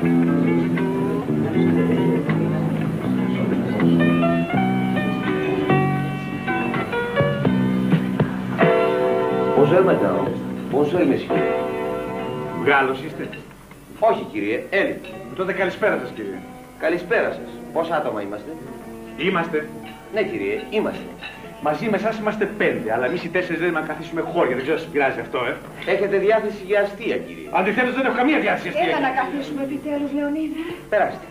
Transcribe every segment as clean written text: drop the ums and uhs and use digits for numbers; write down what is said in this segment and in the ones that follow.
Bonjour, madame. Bonjour, monsieur. Γάλλος είστε? Όχι, κύριε, Έλληνας. Τότε καλησπέρα σας, κύριε. Καλησπέρα σας. Πόσα άτομα είμαστε? Είμαστε. Ναι, κύριε, είμαστε. Μαζί με εσάς είμαστε 5, αλλά εμείς οι 4 δεν να καθίσουμε χώρια. Δεν ξέρω αν σας πειράζει αυτό, Έχετε διάθεση για αστεία, κύριε? Αντιθέτως δεν έχω καμία διάθεση αστεία. Έλα να καθίσουμε επιτέλους, Λεωνίδα. Περάστε.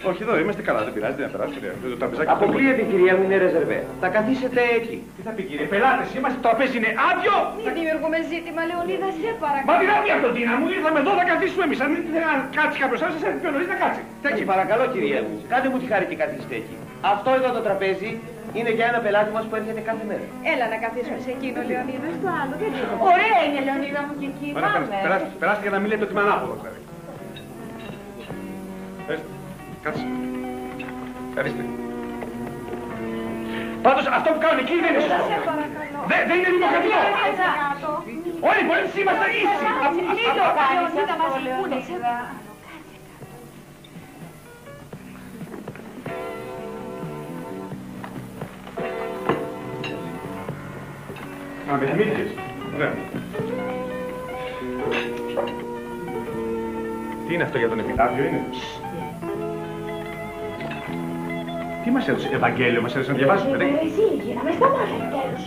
Όχι, εδώ είμαστε καλά, δεν πειράζει, δεν περάσουμε. Το τραπεζάκι. Αποκλείεται, κυρία μου, είναι ρεζερβέ. Θα καθίσετε εκεί. Τι θα πει, κύριε, πελάτες είμαστε, το τραπέζι είναι άδειο. Μην δημιουργούμε ζήτημα, Λεωνίδα, σε παρακαλώ. Μα μιλάμε για αυτό, Τίνα μου, ήρθαμε εδώ να καθίσουμε εμείς. Αν δεν κάτσει κάποιος άλλος, σας έρθει πιο νωρίς να κάτσει. Σας παρακαλώ, κυρία μου, κάντε μου τη χάρη και καθίστε εκεί. Αυτό εδώ το τραπέζι είναι για ένα πελάτη μας που έρχεται κάθε μέρα. Έλα να καθίσουμε σε εκείνο, Λεωνίδα, στο άλλο. Δεν είναι. Ωραία είναι, Λεωνίδα μου, και εκεί. Πάμε. Περάστε για να μην λέτε ότι είμαι ανάποδο, δηλαδή. Κάτσε. Καθίστε. Πάντως αυτό που κάνουν εκεί δεν είναι σωστό. Δεν είναι δημοκρατικό. Όλοι οι πολίτες είμαστε ίσοι. Μην το κάνεις, θα μας πούνε. Α, με θυμήθηκες. Ωραία. Τι είναι αυτό για τον επιτάφιο, είναι? Τι μας έδωσε, Ευαγγέλιο, μας έδωσε να διαβάσουμε, ρε. Εσύ, γίναμε στα μάτια, τέλος.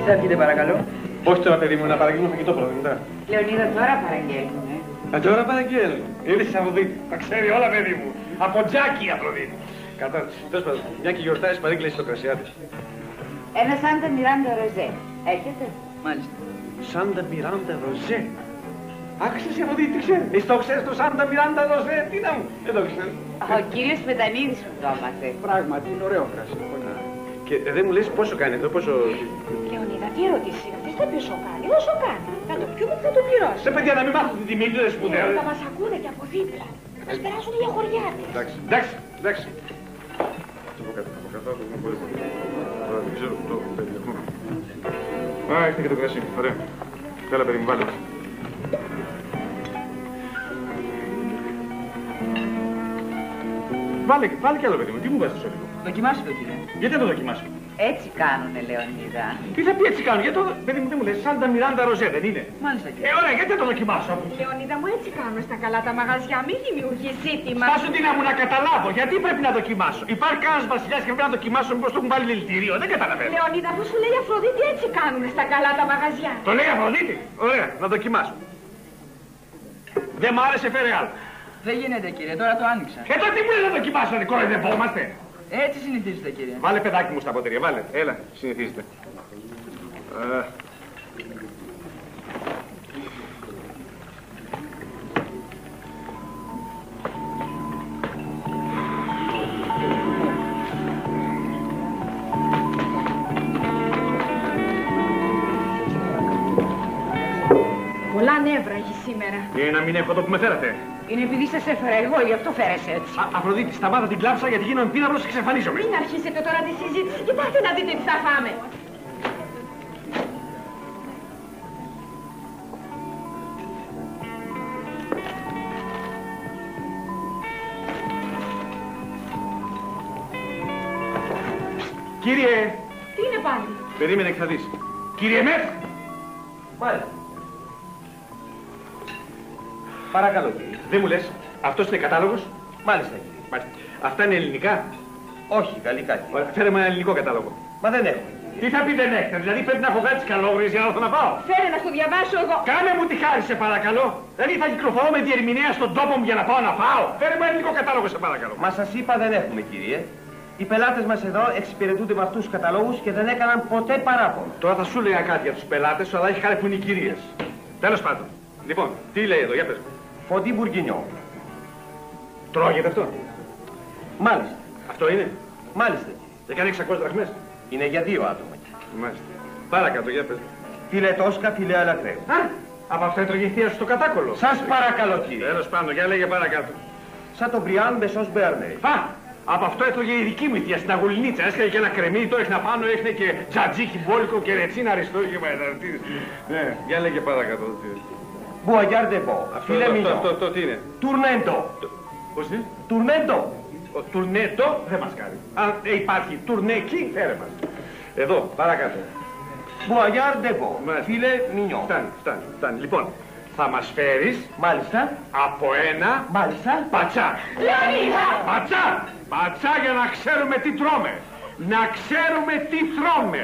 Θα έρχεται παρακαλώ. Όχι τώρα, παιδί μου, να παραγγείλουμε φαγητό πρώτα, μετά. Λεωνίδα, τώρα παραγγέλνουμε. Τώρα παραγγέλνουμε. Είδες η Αφροδίτη, τα ξέρει όλα, παιδί μου. Από τζάκι η Αφροδίτη. Κατάλαβα. Τέλος πάντων, μια και γιορτάζει παρήγγειλε στο κρασιά της. Ένα Σάντα Μιράντα Ροζέ. Έχετε? Μάλιστα. Σάντα Μιράντα Ροζέ. Άκουσες η Αφροδίτη, τι ξέρει. Εσύ το ξέρεις το Σάντα Μιράντα Ροζέ, τι να μου. Δεν το ξέρει. Ο κύριος Πετανίδης που το έμαθε. Πράγματι, είναι ωραίο κρασί. Και δεν μου λες πόσο κάνει εδώ, πόσο... Λεωνίδα, τι ερώτηση είναι αυτή, θα πει σοκάνει, δεν σοκάνει. Θα το πιούμε και θα το πληρώσουμε. Σε παιδιά να μην μάθουν την τιμή του, δεν σπουδαίο. Θα μας ακούνε και από δίπλα. Θα μας περάσουν για χωριάτες. Εντάξει, εντάξει. Το πω κάτω, το δούμε πολύ πολύ. Τώρα δεν ξέρω το περιεχόμενο. Α, έχετε και το κρασί, ωραία. Καλά, παιδί μου, βάλε. Βάλε κι άλλο, παιδί μου, τι μου βάζεις τόσο λίγο. Δοκιμάσου το, κύριε. Γιατί να το δοκιμάσω? Έτσι κάνουνε, Λεωνίδα. Τι θα πει έτσι κάνω, γιατί το... Παιδί μου, τι μου λες, Σάντα Μιράντα Ροζέ, δεν είναι? Μάλιστα, κύριε. Ωραία, γιατί να το δοκιμάσω. Λεωνίδα μου, έτσι κάνουμε στα καλά τα μαγαζιά, μην δημιουργεί ζήτημα. Στάσου τι να μου να καταλάβω, γιατί πρέπει να δοκιμάσω. Υπάρχει κανένας βασιλιάς και πρέπει να δοκιμάσω, μήπως το έχουν βάλει δηλητήριο, δεν καταλαβαίνω. Λεωνίδα, που σου λέει η Αφροδίτη, έτσι κάνουμε στα καλά τα μαγαζιά. Το λέει η Αφροδίτη. Ωραία, να δοκιμάσω. Δεν μ' άρεσε, φέρε άλλο. Δεν γίνεται, κύριε, τώρα το άνοιξα. Τώρα τι μου λέει να δοκιμάσω, Νικό, δεν φοβόμαστε. Έτσι συνηθίζετε, κύριε. Βάλε παιδάκι μου στα ποτήρια, βάλε. Έλα, συνηθίζετε. Πολλά νεύρα έχει σήμερα. Να μην έχω εδώ που με φέρατε. Είναι επειδή σας έφερα εγώ, γι' αυτό φέρεσαι έτσι. Αφροδίτη, σταμάτα την κλάψα γιατί γίνομαι πίναυλος και εξαφανίζομαι. Μην αρχίσετε τώρα τη συζήτηση, κοιτάξτε να δείτε τι θα φάμε. Κύριε! Τι είναι πάλι? Περίμενε και θα δεις. Κύριε Μεθ! Μάλιστα. Παρακαλώ, κύριε. Δεν μου λες, αυτός είναι κατάλογος? Μάλιστα, κύριε. Μάλιστα. Αυτά είναι ελληνικά? Όχι, γαλλικά, κύριε. Ωραία, φέρε μου ένα ελληνικό κατάλογο. Μα δεν έχουμε. Τι θα πει δεν έχετε, δηλαδή πρέπει να έχω βγάλει τις καλόγριες για να έρθω να πάω. Φέρε να σου διαβάσω εγώ. Κάνε μου τη χάρη, σε παρακαλώ. Δηλαδή θα κυκλοφορώ με διερμηνέα στον τόπο μου για να πάω να φάω. Φέρε μου ένα ελληνικό κατάλογο, σε παρακαλώ. Μα σας είπα δεν έχουμε, κύριε. Οι πελάτες μας εδώ εξυπηρετούνται με αυτούς τους καταλόγους και δεν έκαναν ποτέ παράπονο. Τώρα θα σου λέγα κάτι για τους πελάτες, αλλά έχει χάρη που είναι οι κυρίες. Τέλος πάντων. Λοιπόν, τι λέει εδώ, για πες μου. Φοντί Μπουργκινιό. Τρώγεται αυτό? Μάλιστα. Αυτό είναι? Μάλιστα. Και κάνει 600 δραχμές. Είναι για 2 άτομα. Μάλιστα. Παρακάτω, για πες. Φιλέ Τόσκα, φιλέ Αλακρέου. Α, από αυτό έτρωγε η θεία σου στο κατάκολο. Σας παρακαλώ, κύριε. Τέλος πάντων, για λέγε παρακάτω. Σαν τον Μπριάν Μπεσός Μπέρνε. Α, Από αυτό έτρωγε η δική μου θεία στην Αγουλινίτσα. Έσκαγε και ένα κρεμμύδι, το έχνα πάνω, έχνα και τζατζίκι μπόλικο και ρετσίνα αριστό και μαϊδαρτήρι. Ναι, για λέγε παρακάτω. Μπουαγιάρντεβο. Αυτό τι είναι? Τουρνέντο. Πώς είναι? Τουρνέντο. Ο τουρνέτο δεν μας κάνει. Αν υπάρχει τουρνέκι, φέρε μας. Εδώ, παρακάτω. Μπουαγιάρντεβο. Φίλε μινιό. Φτάνει. Λοιπόν, θα μας φέρεις Μάλιστα. από ένα Μάλιστα. πατσά. Λεωνίδα! Πατσά για να ξέρουμε τι τρώμε. Να ξέρουμε τι τρώμε.